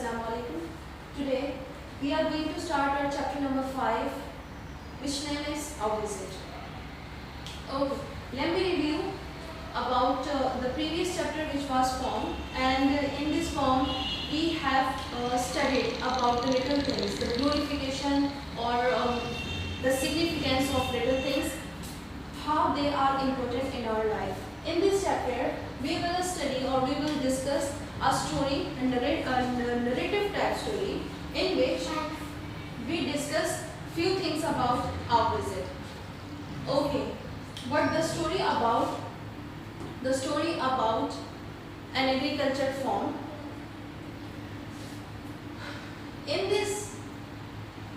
Assalamu alaikum. Today we are going to start our chapter number 5, which name is How Is It? Okay, let me review about the previous chapter which was formed, and in this form we have studied about the little things, the glorification or the significance of little things, how they are important in our life. In this chapter we will study or we will discuss a story, a narrative type story, in which we discuss few things about our visit. Okay, but the story about an agriculture farm. In this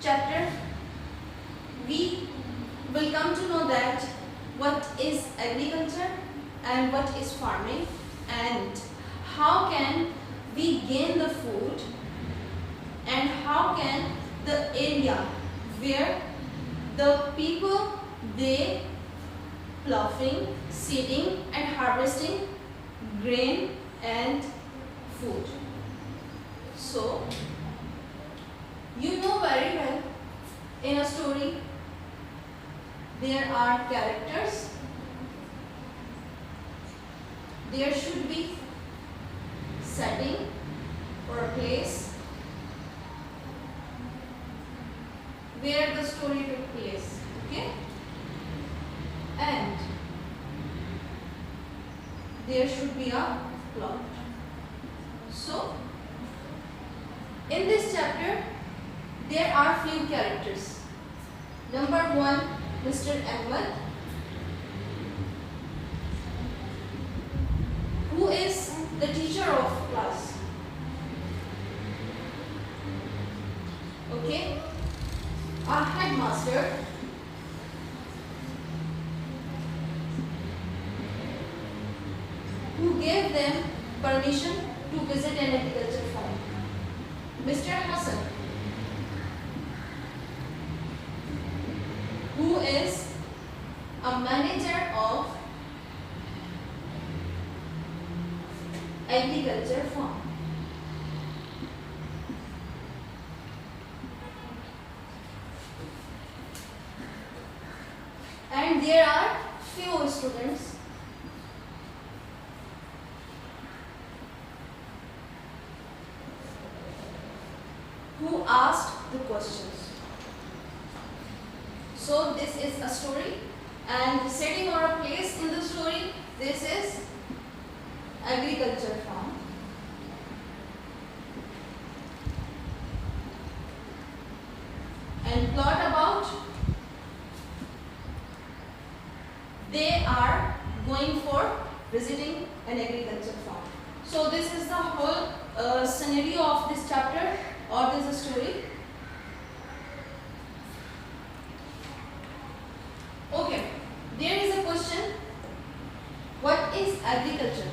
chapter we will come to know that what is agriculture and what is farming, and how can we gain the food, and how can the area where the people they ploughing, seeding and harvesting grain and food. So you know very well, in a story there are characters, there should be setting or a place where the story took place, okay, and there should be a plot. So in this chapter there are few characters. Number 1, Mr. Ahmed, who is the teacher of class. Okay, a headmaster who gave them permission to visit an agriculture farm. Mr. Hassan, who is a manager of agriculture farm. And there are few students who asked the questions. So this is a story, and setting or a place in the story, this is agriculture farm. And plot about, they are going for visiting an agriculture farm. So this is the whole scenario of this chapter or this story. Okay, there is a question, what is agriculture?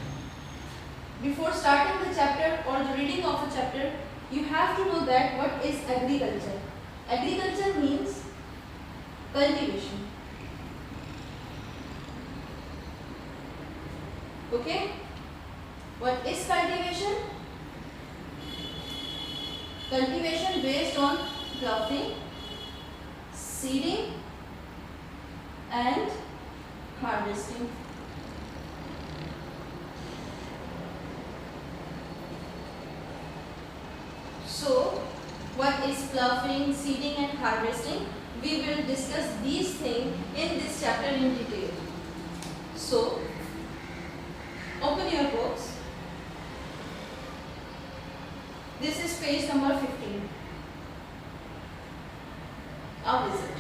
Before starting the chapter or the reading of a chapter, you have to know that what is agriculture. Agriculture means cultivation. Okay, what is cultivation? Cultivation based on ploughing, seeding and harvesting. So what is ploughing, seeding and harvesting? We will discuss these things in this chapter in detail. So open your books. This is page number 15. How is it?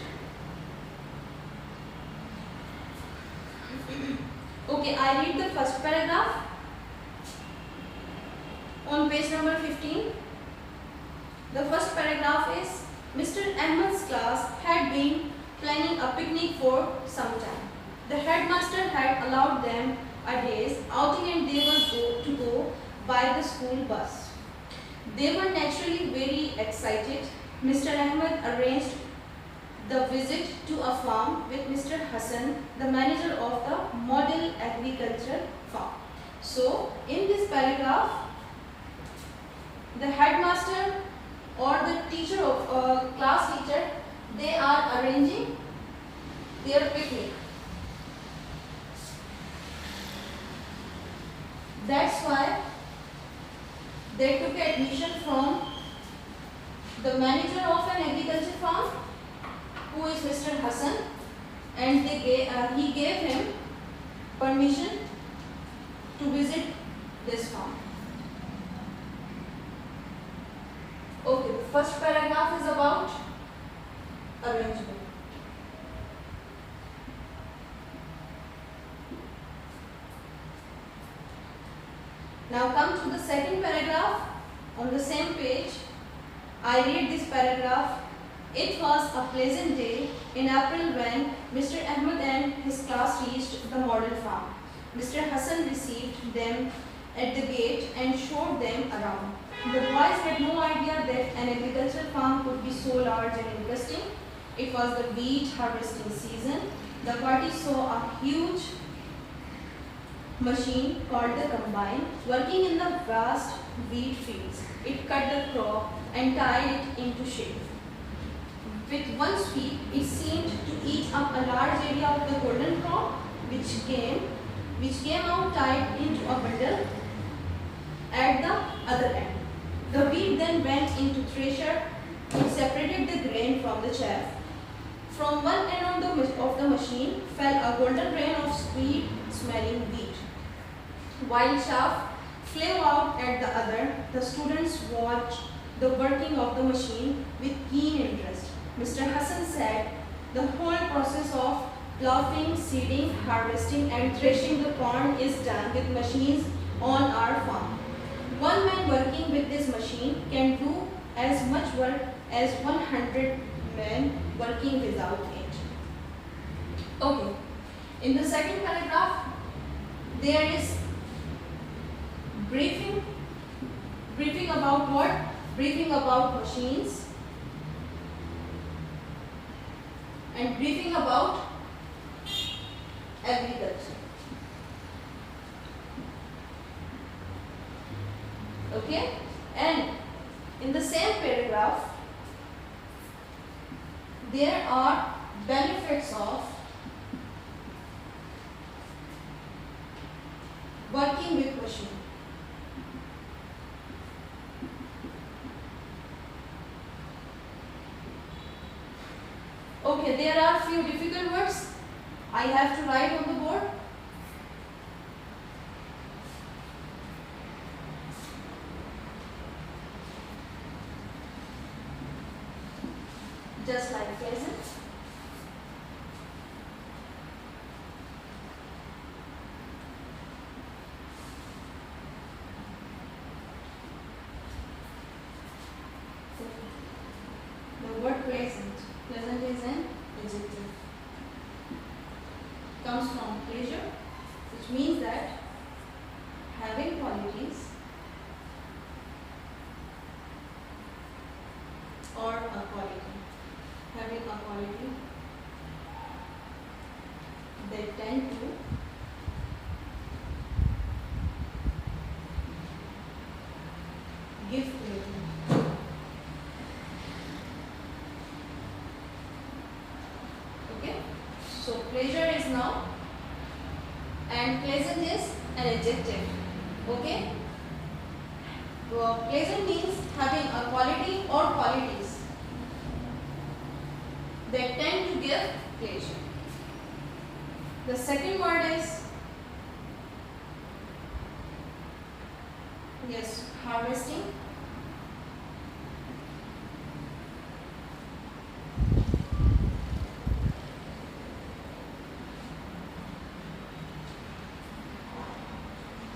Okay, I read the first paragraph on page number 15. The first paragraph is, Mr. Ahmed's class had been planning a picnic for some time. The headmaster had allowed them a day's outing and they were to go by the school bus. They were naturally very excited. Mr. Ahmed arranged the visit to a farm with Mr. Hassan, the manager of the model agriculture farm. So in this paragraph the headmaster or the teacher of class teacher, they are arranging their picnic. That's why they took admission from the manager of an agriculture farm, who is Mr. Hassan, and he gave him permission to visit this farm. Okay, the first paragraph is about arrangement. Now come to the second paragraph on the same page. I read this paragraph. It was a pleasant day in April when Mr. Ahmed and his class reached the model farm. Mr. Hassan received them at the gate and showed them around. The boys had no idea that an agricultural farm could be so large and interesting. It was the wheat harvesting season. The party saw a huge machine called the combine working in the vast wheat fields. It cut the crop and tied it into shape. With one sweep, it seemed to eat up a large area of the golden crop, which came out tied into a bundle at the other end. The wheat then went into thresher, which separated the grain from the chaff. From one end of the machine fell a golden rain of sweet-smelling wheat, while chaff flew out at the other. The students watched the working of the machine with keen interest. Mr. Hassan said, the whole process of ploughing, seeding, harvesting and threshing the corn is done with machines on our farm. One man working with this machine can do as much work as 100 men working without it. Okay, in the second paragraph, there is briefing about what? Briefing about machines and briefing about agriculture. Okay, and in the same paragraph, there are benefits of working with machine. Okay, there are few difficult words I have to write on the board. Just like pleasant. The word pleasant. Pleasant is an adjective. Comes from pleasure, which means that having qualities or a quality. Having a quality that tend to give pleasure. Okay, so pleasure is noun and pleasant is an adjective. Okay, pleasant means having a quality or qualities that tend to give pleasure. The second word is, yes, harvesting.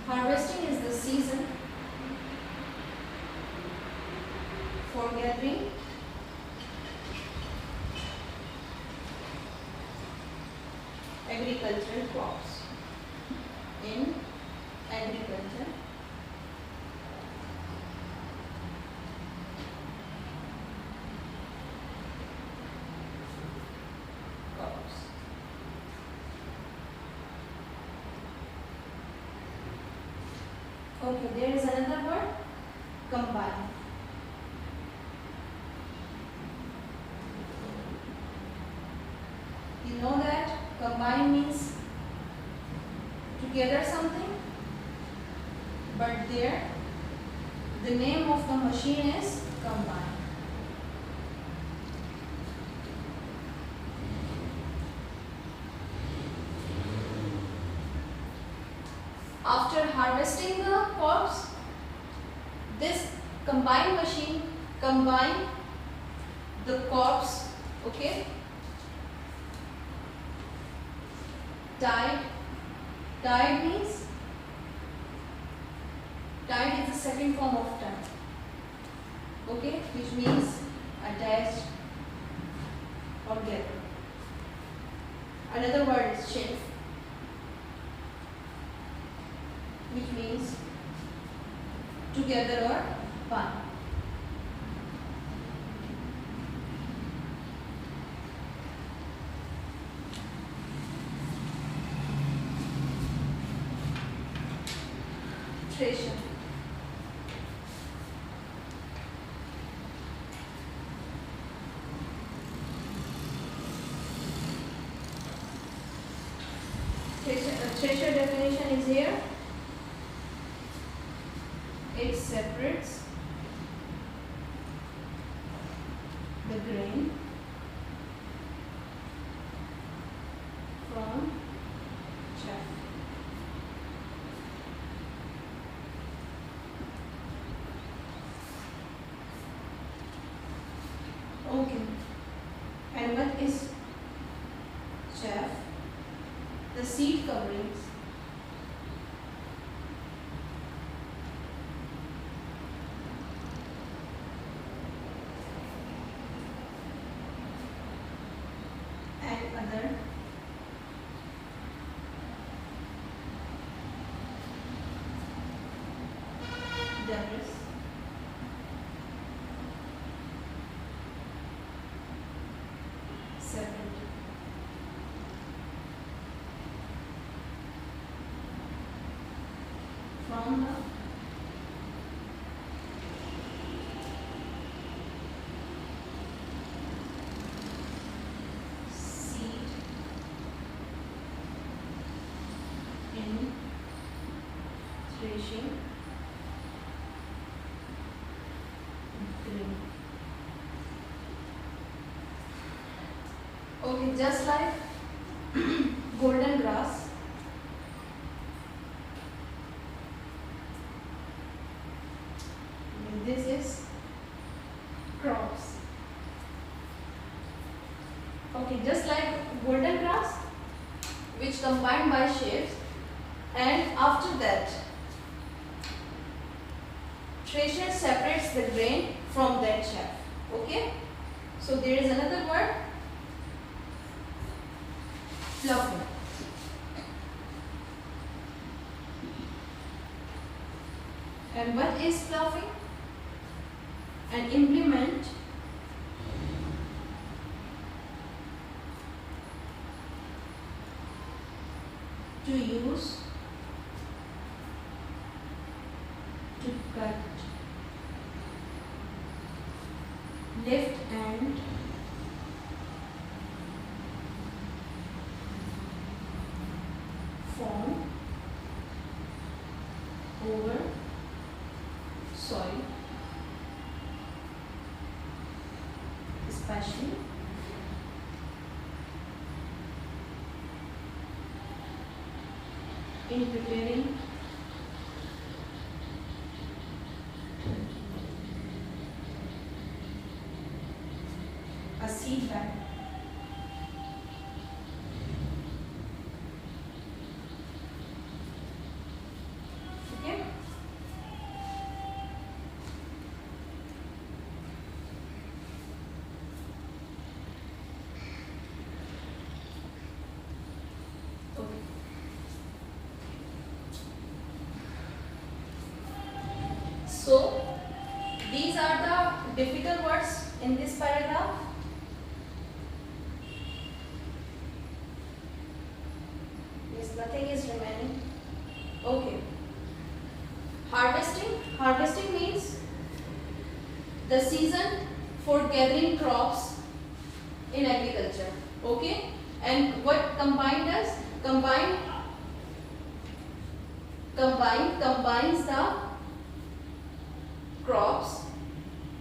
Harvesting is the season for gathering agricultural crops. In agriculture, crops. Okay, there is another word, combine. gather something, but there the name of the machine is combine. After harvesting the crops, this combine machine combine the crops, okay, tied means, tied is the second form of tie, okay, which means attached or gather. Another word is shelf, which means together or bun. Thresher. Thresher definition is here. It separates the grain from chaff. Okay. And what is chaff? The seed coverings. And other debris separate from the seed in threshing grain. Okay, just like golden grass, this is crops. Okay, just like golden grass, which combined by shapes, and after that thresher separates the grain from that chaff. Okay, so there is another word, fluffing. And what is fluffing? An implement to use to cut, lift and form over soil, especially in preparing a seed bag. Okay. Okay. So these are the difficult words in this paragraph. Yes, nothing is remaining. Okay. Harvesting. Harvesting means the season for gathering crops in agriculture. Okay. And what combine does? Combine combines the crops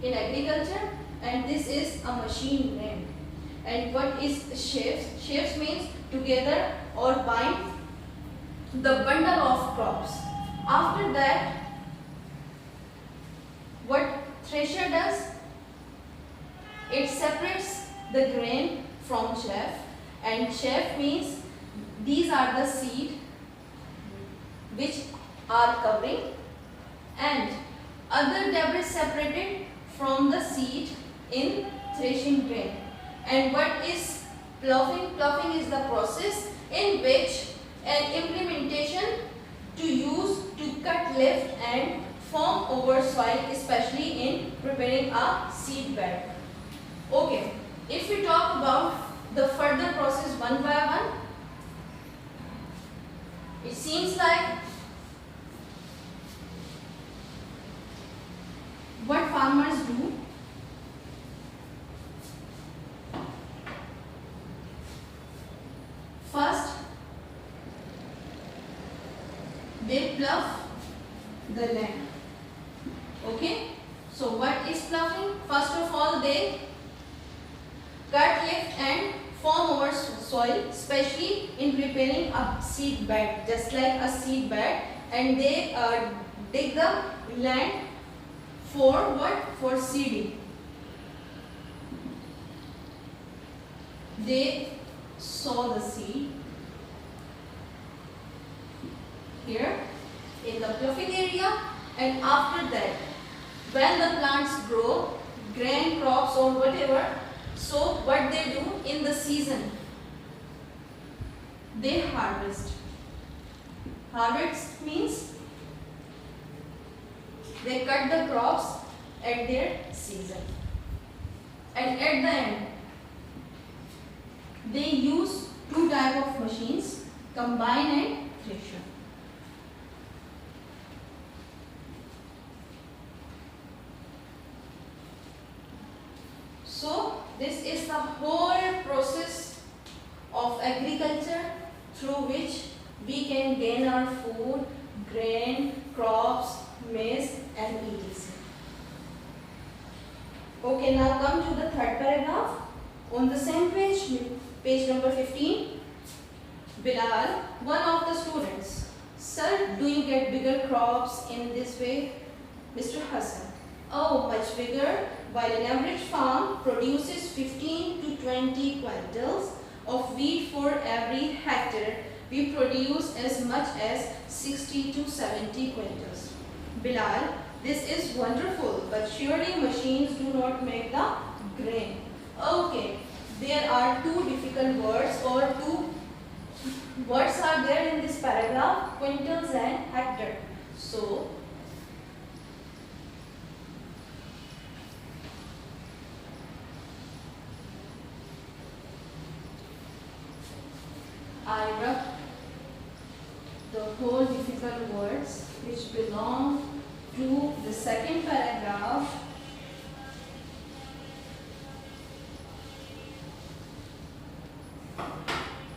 in agriculture, and this is a machine name. And what is sheaves? Sheaves means together or bind the bundle of crops. After that, what thresher does? It separates the grain from chaff, and chaff means these are the seed which are covering, and other debris separated from the seed in threshing grain. And what is ploughing? Ploughing is the process in which an implementation to use to cut, lift and form over soil, especially in preparing a seed bed. Okay, if we talk about the further process one by one, it seems like what farmers do. First, they plough the land. Okay, so what is ploughing? First of all, they cut, lift and form over soil, especially in preparing a seed bed, just like a seed bed, and they dig the land for what? For seeding. They sow the seed here in the ploughing area, and after that, when the plants grow, grain, crops or whatever, so what they do in the season, they harvest. Harvest means they cut the crops at their season, and at the end they use two type of machines, combine and thresher. So this is the whole process of agriculture through which we can gain our food, grain, crops, maize and etc. Okay, now come to the third paragraph. On the same page, page number 15, Bilal, one of the students, sir, do you get bigger crops in this way? Mr. Hassan, oh, much bigger. While an average farm produces 15 to 20 quintals of wheat for every hectare, we produce as much as 60 to 70 quintals. Bilal, this is wonderful, but surely machines do not make the grain. Okay, there are two difficult words, or two words are there in this paragraph, quintals and hectare. So, I rub the whole difficult words which belong to the second paragraph.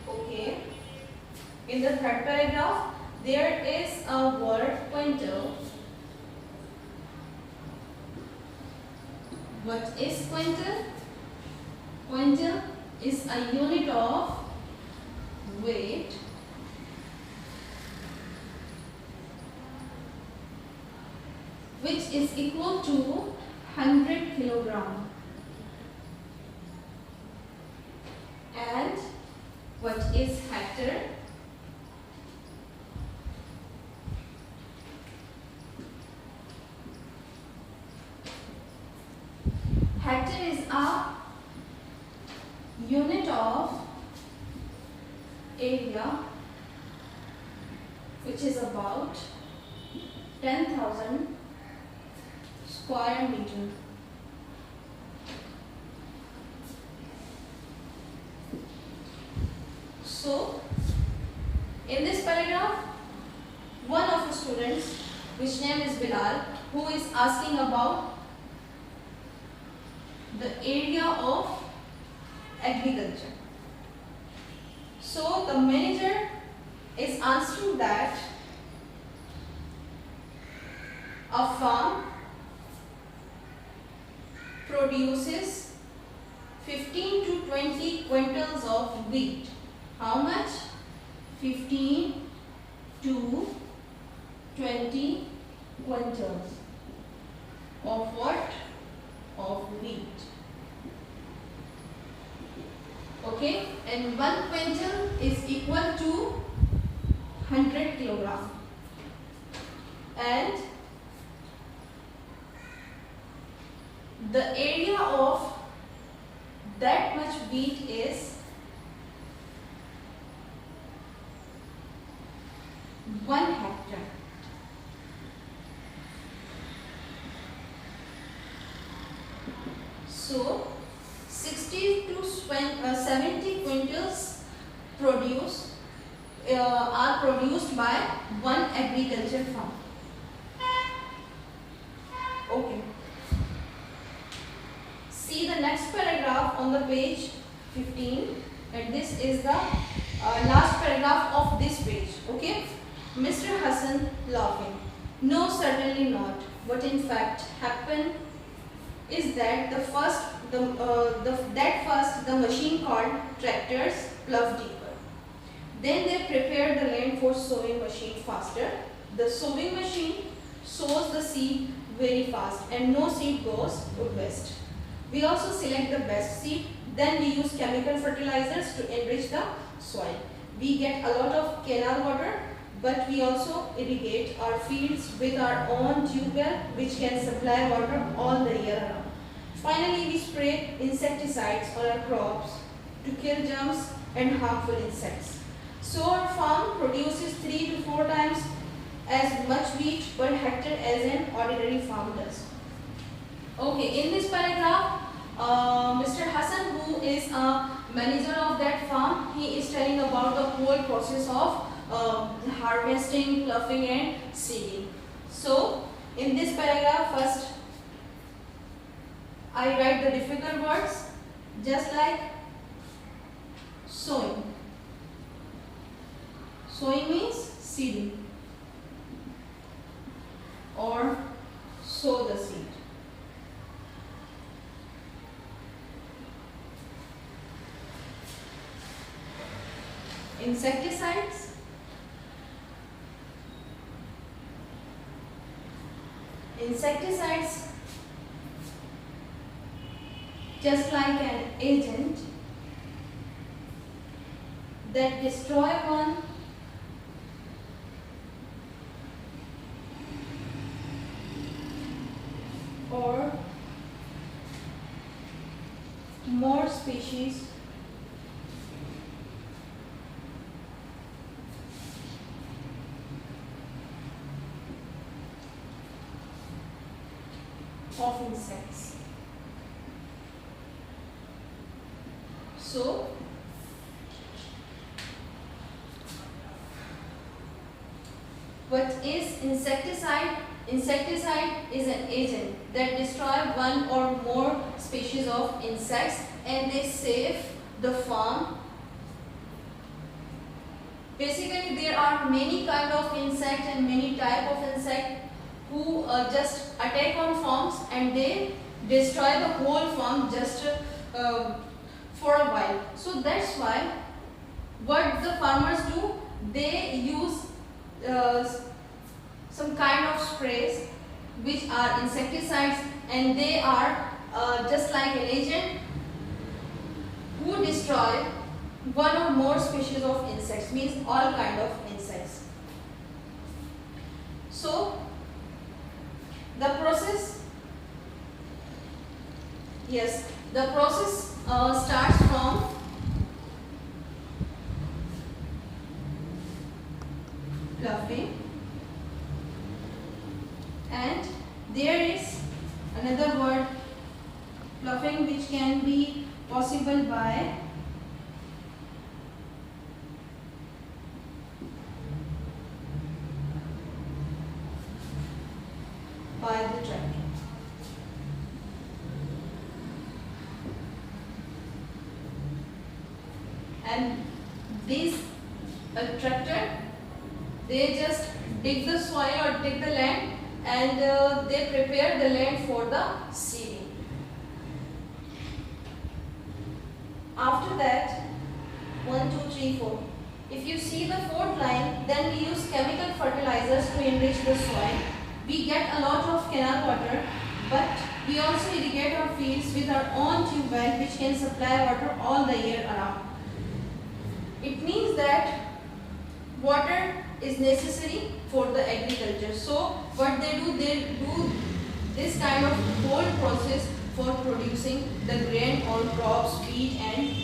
Okay. In the third paragraph, there is a word quintal. What is quintal? Quintal is a unit of weight which is equal to 100 kilogram. And what is hectare? Hectare is a unit of area which is about 10,000 square meter. So, in this paragraph, one of the students, which name is Bilal, who is asking about the area of agriculture. So, the manager is answering that a farm produces 15 to 20 quintals of wheat. How much? 15 to 20 quintals of what? Of wheat. Okay, and 1 quintal is equal to 100 kilogram. And the area of that much wheat is 1 hectare. So 60 to 70 quintals are produced by one agriculture farm. Okay. See the next paragraph on the page 15, and this is the last paragraph of this page. Okay. Mr. Hassan laughing. No, certainly not. What in fact happened is that first the machine called tractors plough deeper. Then they prepared the land for sowing machine faster. The sowing machine sows the seed very fast, and no seed goes to waste. We also select the best seed. Then we use chemical fertilizers to enrich the soil. We get a lot of canal water, but we also irrigate our fields with our own tube well, which can supply water all the year round. Finally, we spray insecticides on our crops to kill germs and harmful insects. So our farm produces 3 to 4 times as much wheat per hectare as an ordinary farm does. Okay, in this paragraph, Mr. Hassan, who is a manager of that farm, he is telling about the whole process of harvesting, ploughing and seeding. So, in this paragraph, first I write the difficult words, just like sowing. Sowing means seeding or sow the seed. Insecticides. Insecticides, just like an agent that destroy one or more species of insects. So, what is insecticide? Insecticide is an agent that destroys one or more species of insects, and they save the farm. Basically, there are many kind of insect and many type of insect who just attack on farms, and they destroy the whole farm just for a while. So that's why what the farmers do, they use some kind of sprays which are insecticides, and they are just like an agent who destroy one or more species of insects, means all kind of insects. So the process, yes, the process starts from ploughing, and there is another word, ploughing, which can be possible by the tractor. And this tractor, they just dig the soil or dig the land and they prepare the land for the seeding. After that, 1, 2, 3, 4. If you see the fourth line, then we use chemical fertilizers to enrich the soil. We get a lot of canal water, but we also irrigate our fields with our own tube well which can supply water all the year around. It means that water is necessary for the agriculture. So what they do this kind of whole process for producing the grain or crops, wheat and etc.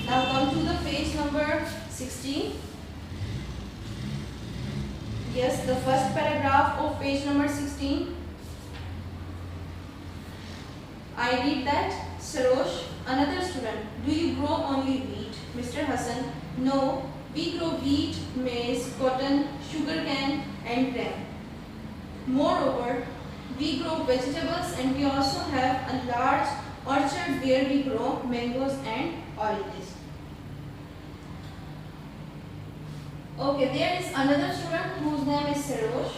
Now come to the page number 16. Yes, the first paragraph of page number 16. I read that, Sarosh, another student, do you grow only wheat? Mr. Hassan, no, we grow wheat, maize, cotton, sugarcane and gram. Moreover, we grow vegetables and we also have a large orchard where we grow mangoes and oranges. Okay, there is another student whose name is Sarosh,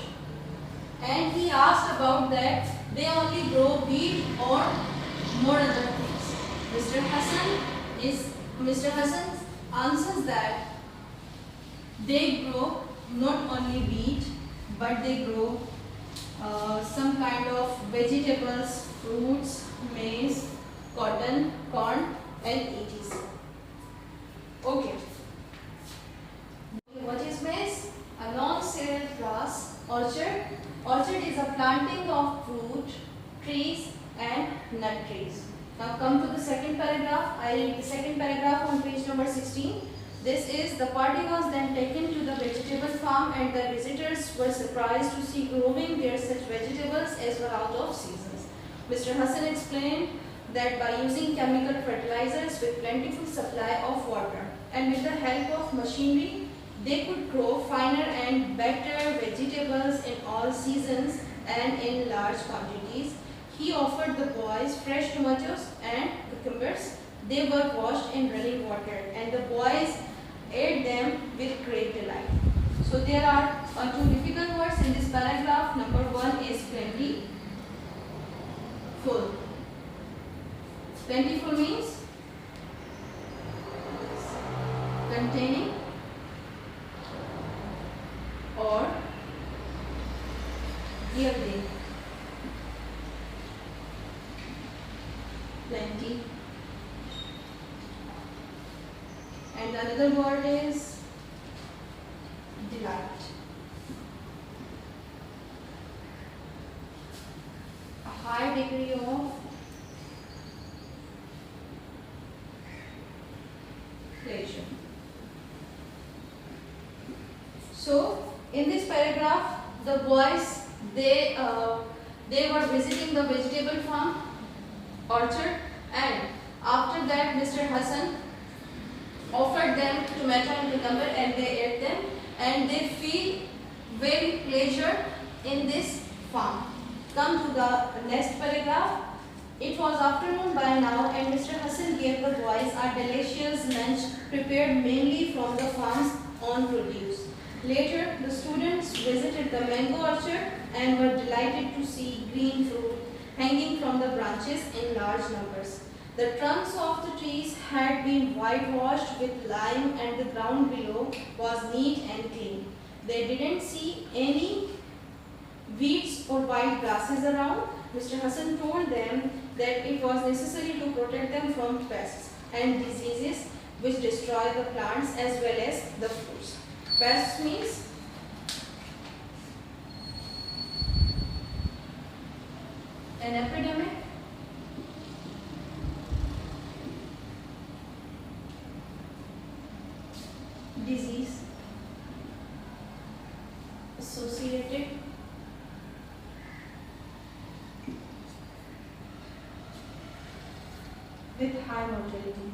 and he asked about that they only grow wheat or more other things. Mr. Hassan answers that they grow not only wheat but they grow some kind of vegetables, fruits, maize, cotton, corn and etc. Okay. What is maize? A long-cereal grass. Orchard. Orchard is a planting of fruit, trees and nut trees. Now come to the second paragraph. I read the second paragraph on page number 16. This is the party was then taken to the vegetable farm and the visitors were surprised to see growing there such vegetables as were out of seasons. Mr. Hassan explained that by using chemical fertilizers with plentiful supply of water and with the help of machinery, they could grow finer and better vegetables in all seasons and in large quantities. He offered the boys fresh tomatoes and cucumbers. They were washed in running water and the boys ate them with great delight. So there are two difficult words in this paragraph. Number 1 is plenty. Full. Plentiful means containing or yielding. Plenty. And another word is delight. A high degree of pleasure. So in this paragraph, the boys they were visiting the vegetable farm, orchard, and after that Mr. Hassan offered them tomato and cucumber and they ate them and they feel very pleasure in this farm. Come to the next paragraph. It was afternoon by now and Mr. Hassan gave the boys a delicious lunch prepared mainly from the farm's own produce. Later, the students visited the mango orchard and were delighted to see green fruit hanging from the branches in large numbers. The trunks of the trees had been whitewashed with lime and the ground below was neat and clean. They didn't see any weeds or wild grasses around. Mr. Hassan told them that it was necessary to protect them from pests and diseases which destroy the plants as well as the fruits. Pests means an epidemic, disease associated with high mortality.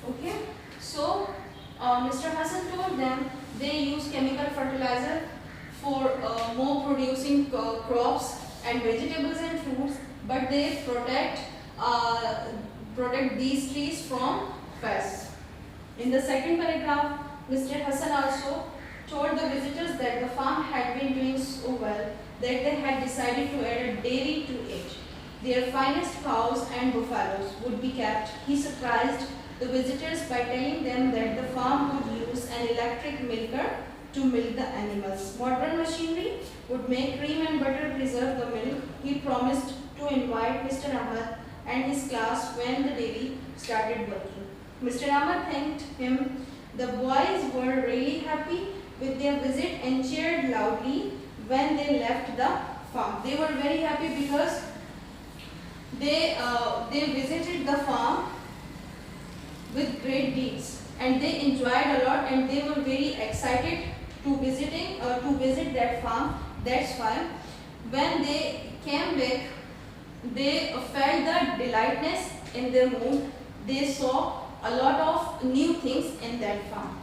Okay, so Mr. Hassan told them they use chemical fertilizer for more producing crops and vegetables and fruits, but they protect protect these trees from pests. In the second paragraph, Mr. Hassan also told the visitors that the farm had been doing so well that they had decided to add a dairy to it. Their finest cows and buffaloes would be kept. He surprised the visitors by telling them that the farm would use an electric milker to milk the animals. Modern machinery would make cream and butter preserve the milk. He promised to invite Mr. Ahmad and his class when the dairy started working. Mr. Ahmad thanked him. The boys were really happy with their visit and cheered loudly when they left the farm. They were very happy because they visited the farm with great deeds and they enjoyed a lot and they were very excited to visit that farm. That's why when they came back, they felt the delightness in their mood. They saw a lot of new things in that farm.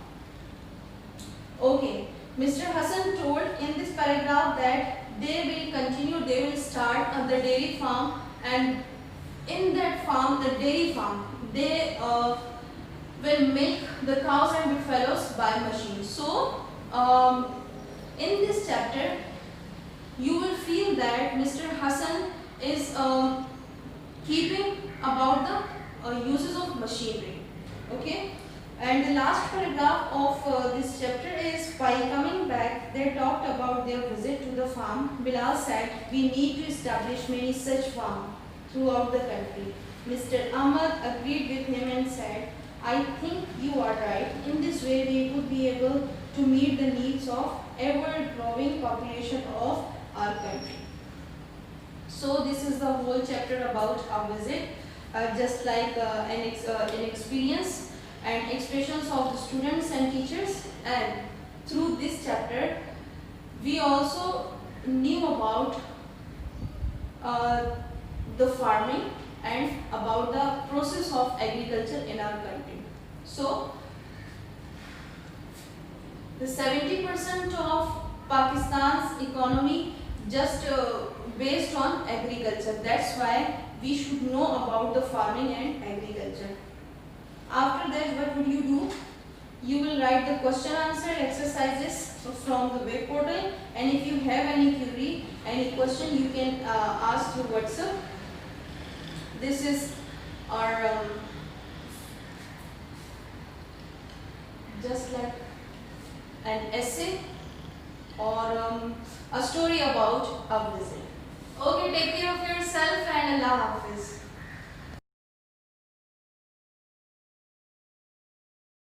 Okay, Mr. Hassan told in this paragraph that they will start the dairy farm, and in that farm, the dairy farm, they will milk the cows and buffaloes by machine. So, in this chapter, you will feel that Mr. Hassan is keeping about the uses of machinery. Okay, and the last paragraph of this chapter is, by coming back, they talked about their visit to the farm. Bilal said, we need to establish many such farms throughout the country. Mr. Ahmad agreed with him and said, I think you are right. In this way, we would be able to meet the needs of ever-growing population of our country. So this is the whole chapter about our visit, just like an experience and expressions of the students and teachers. And through this chapter, we also knew about the farming and about the process of agriculture in our country. So, the 70% of Pakistan's economy just based on agriculture. That's why we should know about the farming and agriculture. After that, what would you do? You will write the question answer exercises from the web portal, and if you have any query, any question, you can ask through WhatsApp. This is our just like an essay or a story about a visit. Okay, take care of yourself and Allah Hafiz.